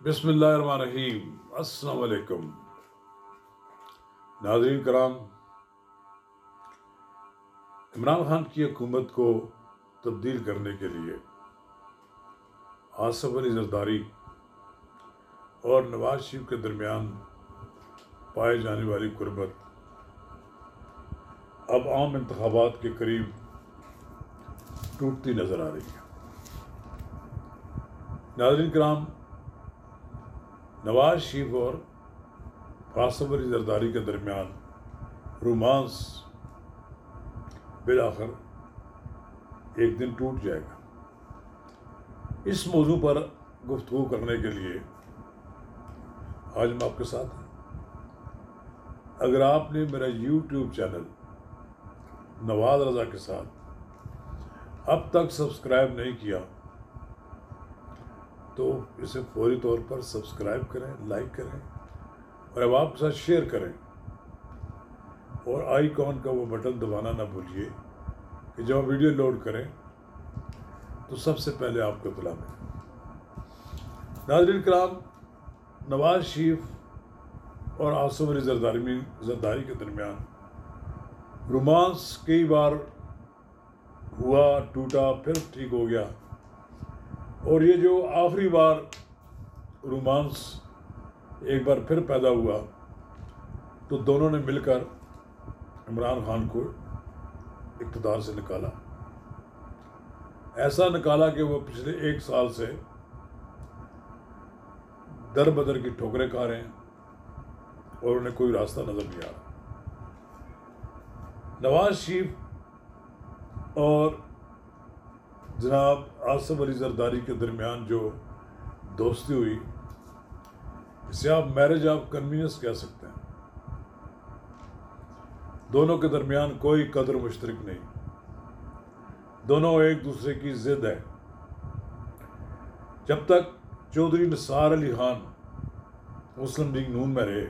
बिस्मिल्लाहिर्रहमानिर्रहीम। अस्सलाम वालेकुम नाज़रीन कराम। इमरान खान की हुकूमत को तब्दील करने के लिए आसिफ अली जरदारी और नवाज शरीफ के दरमियान पाए जाने वाली कुर्बत अब आम इंतखाबात के करीब टूटती नज़र आ रही है। नाज़रीन कराम, नवाज शरीफ और आसिफ अली जरदारी के दरमियान रोमांस बिलाखिर एक दिन टूट जाएगा। इस मौजू पर गुफ्तगू करने के लिए आज मैं आपके साथ हूँ। अगर आपने मेरा यूट्यूब चैनल नवाज रज़ा के साथ अब तक सब्सक्राइब नहीं किया तो इसे फौरी तौर पर सब्सक्राइब करें, लाइक करें और अब आपके साथ शेयर करें। और आइकॉन का वो बटन दबाना ना भूलिए कि जब हम वीडियो लोड करें तो सबसे पहले आपको इत्तला मिले। नाज़रीन कराम, नवाज शरीफ और आसिफ अली जरदारी के दरमियान रोमांस कई बार हुआ, टूटा, फिर ठीक हो गया। और ये जो आखिरी बार रोमांस एक बार फिर पैदा हुआ तो दोनों ने मिलकर इमरान खान को इक़्तिदार से निकाला। ऐसा निकाला कि वो पिछले एक साल से दर बदर की ठोकरें खा रहे हैं और उन्हें कोई रास्ता नजर नहीं आ रहा। नवाज शरीफ और जनाब आसिफ अली जरदारी के दरमियान जो दोस्ती हुई, इसे आप मैरिज ऑफ कन्वीनियंस कह सकते हैं। दोनों के दरमियान कोई कदर मुश्तरक नहीं, दोनों एक दूसरे की जिद है। जब तक चौधरी निसार अली खान मुस्लिम लीग नून में रहे,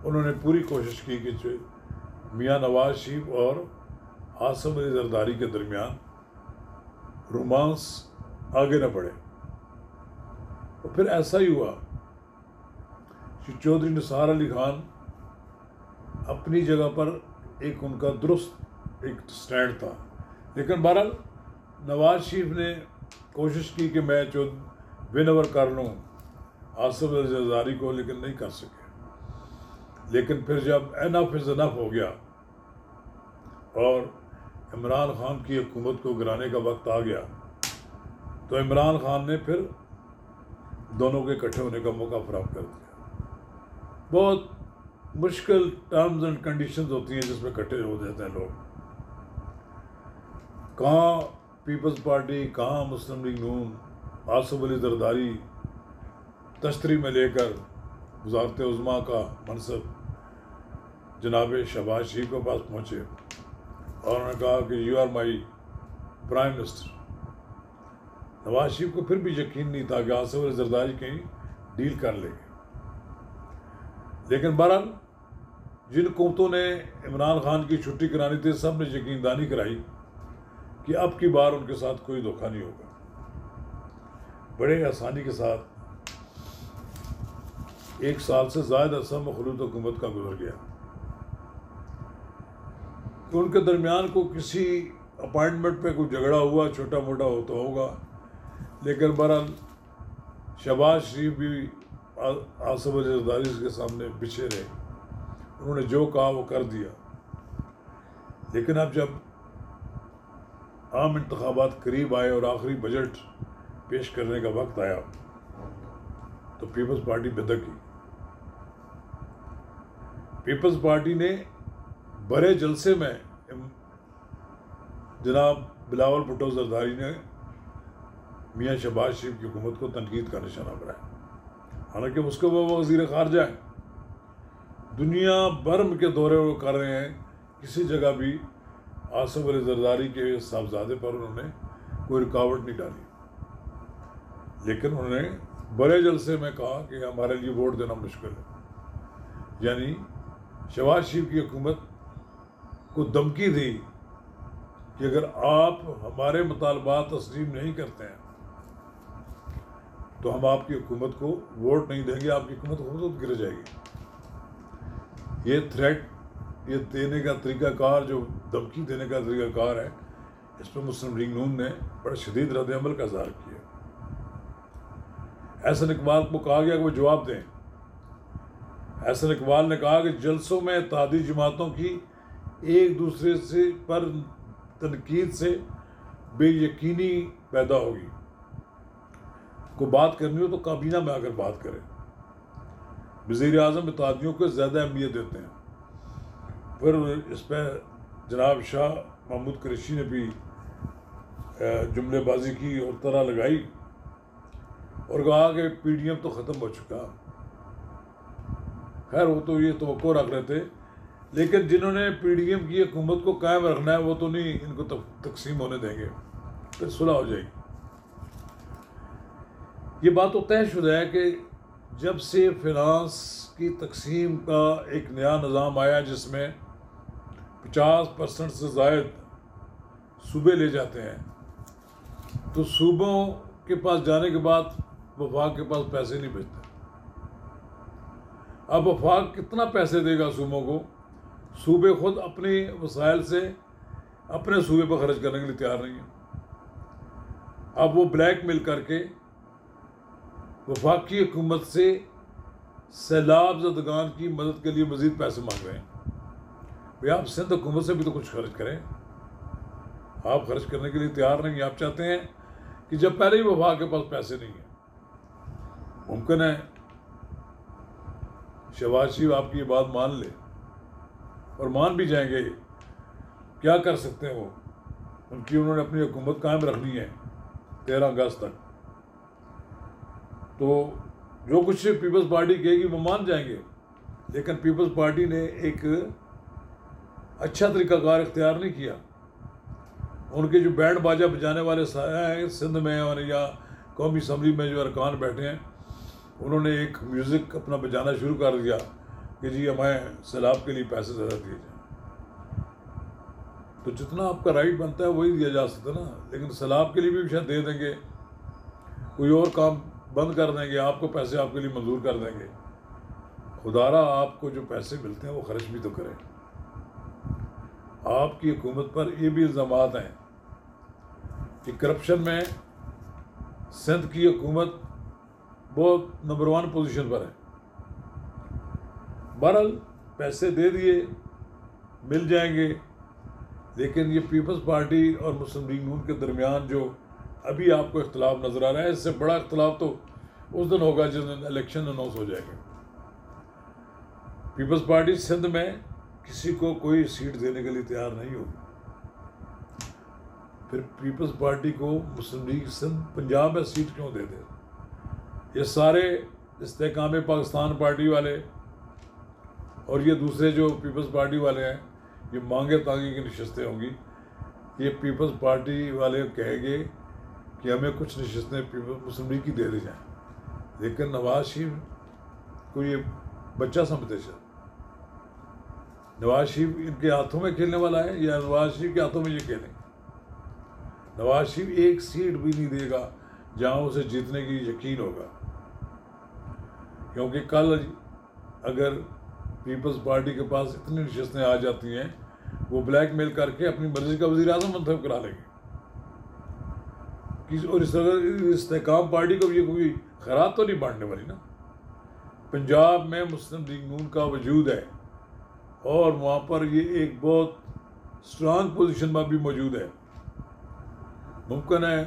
उन्होंने पूरी कोशिश की कि मियाँ नवाज शरीफ और आसिफ अली जरदारी के दरमियान रोमांस आगे न बढ़े। और फिर ऐसा ही हुआ कि चौधरी निसार अली खान अपनी जगह पर एक उनका दुरुस्त एक स्टैंड था, लेकिन बहरहाल नवाज शरीफ ने कोशिश की कि मैं जो विन ओवर कर लूँ आसिफ अली जरदारी को, लेकिन नहीं कर सके। लेकिन फिर जब एनफ इज़ एनफ हो गया और इमरान खान की हुकूमत को गिराने का वक्त आ गया तो इमरान खान ने फिर दोनों के इकट्ठे होने का मौका फराहम कर दिया। बहुत मुश्किल टर्म्स एंड कंडीशंस होती हैं जिसमें इकट्ठे हो जाते हैं लोग। कहाँ पीपल्स पार्टी, कहाँ मुस्लिम लीग नून, आसिफ अली जरदारी तश्तरी में लेकर वज़ारत उज़्मा का मनसब जनाब शहबाज शरीफ के पास पहुँचे और उन्होंने कहा कि you are my prime minister. Nawaz Sharif को फिर भी यकीन नहीं था कि आसिफ अली जरदारी कहीं डील कर लेंगे। लेकिन बहरहाल जिन हुकूमतों ने इमरान खान की छुट्टी करानी थी, सब ने यकीनदानी कराई कि अब की बार उनके साथ कोई धोखा नहीं होगा। बड़े आसानी के साथ एक साल से ज़्यादा अरसा मखलूत हुकूमत का गुजर गया कि उनके दरमियान को किसी अपॉइंटमेंट पे कोई झगड़ा हुआ, छोटा मोटा हो तो होगा। लेकिन बहरहाल शहबाज शरीफ भी आसिफ अली जरदारी के सामने पीछे रहे, उन्होंने जो कहा वो कर दिया। लेकिन अब जब आम इंतखाबात करीब आए और आखिरी बजट पेश करने का वक्त आया तो पीपल्स पार्टी बेदखी। पीपल्स पार्टी ने बड़े जलसे में जनाब बिलावल भुट्टो जरदारी ने मियाँ शहबाज शरीफ की हुकूमत को तनकीद का निशाना बनाया। हालांकि उसके वो वज़ीर ख़ारजा हैं, दुनिया भर के दौरे वो कर रहे हैं, किसी जगह भी आसिफ अली जरदारी के साहबजादे पर उन्होंने कोई रुकावट नहीं डाली। लेकिन उन्होंने बड़े जलसे में कहा कि हमारे लिए वोट देना मुश्किल है। यानी शहबाज शरीफ की हुकूमत को धमकी दी कि अगर आप हमारे मुतालबात तस्लीम नहीं करते हैं तो हम आपकी हुकूमत को वोट नहीं देंगे, आपकी हुकूमत खुद गिर जाएगी। ये थ्रेट, ये देने का तरीक़ाकार, जो धमकी देने का तरीक़ाकार है, इस पर मुस्लिम लीग नून ने बड़ा शदीद रद्द-ए-अमल का इज़हार किया। एहसन इकबाल को कहा गया कि वो जवाब दें। एहसन इकबाल ने कहा कि जलसों में इत्तेहादी जमातों की एक दूसरे से पर तनकीद से बेयकीनी पैदा होगी। को बात करनी हो तो काबीना में आकर बात करें। वज़ीर आज़म इत्तेहादियों को ज़्यादा अहमियत देते हैं। फिर इस पर जनाब शाह महमूद कुरैशी ने भी जुमलेबाजी की और तरह लगाई और कहा कि PDM तो ख़त्म हो चुका। खैर वो तो ये तवक्को रख रहे थे, लेकिन जिन्होंने PDM की हुकूमत को कायम रखना है वो तो नहीं इनको तकसीम होने देंगे, फिर सुलह हो जाएगी। ये बात तो तयशुदा है कि जब से फिनांस की तकसीम का एक नया निज़ाम आया जिसमें 50% से ज़ायद सूबे ले जाते हैं, तो सूबों के पास जाने के बाद वफाक के पास पैसे नहीं बचते। अब वफाक कितना पैसे देगा सूबों को? सूबे खुद अपने वसाइल से अपने सूबे पर खर्च करने के लिए तैयार नहीं है। अब वो ब्लैक मेल करके वफाकी हुकूमत से सैलाब ज़दगान की मदद के लिए मज़ीद पैसे मांग रहे हैं। भाई आप सिंध हुकूमत से भी तो कुछ खर्च करें। आप खर्च करने के लिए तैयार नहीं। आप चाहते हैं कि जब पहले ही वफाक के पास पैसे नहीं हैं। मुमकिन है शहबाज शरीफ आपकी ये बात मान ले और मान भी जाएंगे। क्या कर सकते हैं वो? उन्होंने अपनी हुकूमत कायम रखनी है 13 अगस्त तक, तो जो कुछ पीपल्स पार्टी कहेगी वो मान जाएंगे। लेकिन पीपल्स पार्टी ने एक अच्छा तरीक़ाकार इख्तियार नहीं किया। उनके जो बैंड बाजा बजाने वाले हैं सिंध में और या कौमी असम्बली में जो अरकान बैठे हैं, उन्होंने एक म्यूज़िक अपना बजाना शुरू कर दिया कि जी हमें सैलाब के लिए पैसे ज़्यादा दिए जाए। तो जितना आपका राइट बनता है वही दिया जा सकता है ना। लेकिन सैलाब के लिए भी शायद दे देंगे, कोई और काम बंद कर देंगे, आपको पैसे आपके लिए मंजूर कर देंगे। खुदारा आपको जो पैसे मिलते हैं वो खर्च भी तो करें। आपकी हुकूमत पर ये भी इल्ज़ामात हैं कि करप्शन में सिंध की हुकूमत बहुत नंबर 1 पोजीशन पर है। बहरहाल पैसे दे दिए, मिल जाएंगे, लेकिन ये पीपल्स पार्टी और मुस्लिम लीग नून के दरमियान जो अभी आपको इख्तलाफ नज़र आ रहा है, इससे बड़ा इख्तलाफ तो उस दिन होगा जिस दिन इलेक्शन अनाउंस हो जाएंगे। पीपल्स पार्टी सिंध में किसी को कोई सीट देने के लिए तैयार नहीं होगी। फिर पीपल्स पार्टी को मुस्लिम लीग सिंध पंजाब में सीट क्यों दे दे? ये सारे इस्तेकाम पाकिस्तान पार्टी वाले और ये दूसरे जो पीपल्स पार्टी वाले हैं, ये मांगे तांगे की नशस्तें होंगी। ये पीपल्स पार्टी वाले कहेंगे कि हमें कुछ नशस्तें मुस्लिम लीग की दे दी जाएँ, लेकिन नवाज शरीफ को ये बच्चा समझते हैं। नवाज शरीफ इनके हाथों में खेलने वाला है या नवाज शरीफ के हाथों में ये खेलें? नवाज शरीफ एक सीट भी नहीं देगा जहाँ उसे जीतने की यकीन होगा, क्योंकि कल अगर पीपल्स पार्टी के पास इतनी नशस्तें आ जाती हैं, वो ब्लैकमेल करके अपनी मर्जी का वज़ीर आज़म मंतखब करा लेंगे। और इस्तेकाम पार्टी को ये कोई खराब तो नहीं बांटने वाली ना। पंजाब में मुस्लिम लीग नून का वजूद है और वहाँ पर ये एक बहुत स्ट्रांग पोजीशन में भी मौजूद है। मुमकिन है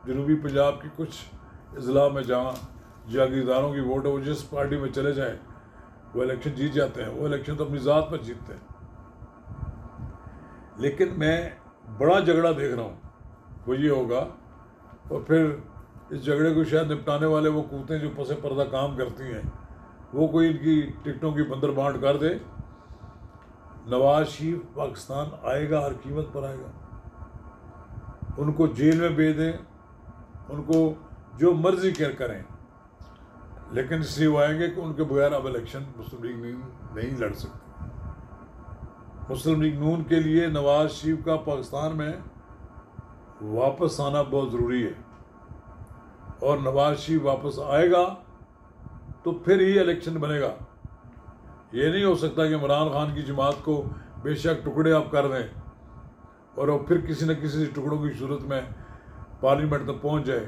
जनूबी पंजाब की कुछ अजला में जहाँ जागीरदारों की वोट है, वो जिस पार्टी में चले जाएं वो इलेक्शन जीत जाते हैं। वो इलेक्शन तो अपनी ज़ात पर जीतते हैं। लेकिन मैं बड़ा झगड़ा देख रहा हूँ, वो ये होगा, और फिर इस झगड़े को शायद निपटाने वाले वो कूतें जो पसे पर्दा काम करती हैं, वो कोई इनकी टिकटों की बंदर बांट कर दे। नवाज शरीफ पाकिस्तान आएगा, हर कीमत पर आएगा। उनको जेल में भेज दें, उनको जो मर्जी करें, लेकिन इसलिए वो आएंगे कि उनके बगैर अब इलेक्शन मुस्लिम लीग नहीं लड़ सकती। मुस्लिम लीग नून के लिए नवाज शरीफ का पाकिस्तान में वापस आना बहुत ज़रूरी है। और नवाज शरीफ वापस आएगा तो फिर ही इलेक्शन बनेगा। ये नहीं हो सकता कि इमरान खान की जमात को बेशक टुकड़े आप कर दें और अब फिर किसी न किसी टुकड़ों की सूरत में पार्लियामेंट तक पहुंच जाए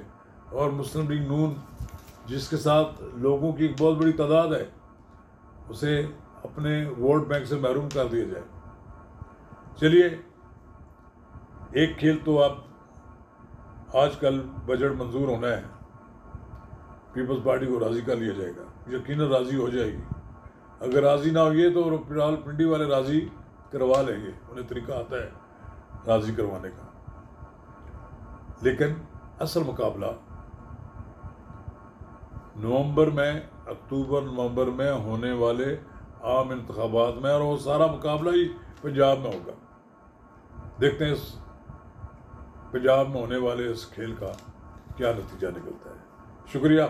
और मुस्लिम लीग नून जिसके साथ लोगों की एक बहुत बड़ी तादाद है उसे अपने वोट बैंक से महरूम कर दिया जाए। चलिए, एक खेल तो आप आजकल बजट मंजूर होना है, पीपल्स पार्टी को राज़ी कर लिया जाएगा, यकीनन राज़ी हो जाएगी। अगर राज़ी ना हुई तो फिलहाल पिंडी वाले राज़ी करवा लेंगे, उन्हें तरीका आता है राज़ी करवाने का। लेकिन असल मुकाबला अक्टूबर नवंबर में होने वाले आम इंतखाबात में, और वो सारा मुकाबला ही पंजाब में होगा। देखते हैं इस पंजाब में होने वाले इस खेल का क्या नतीजा निकलता है। शुक्रिया।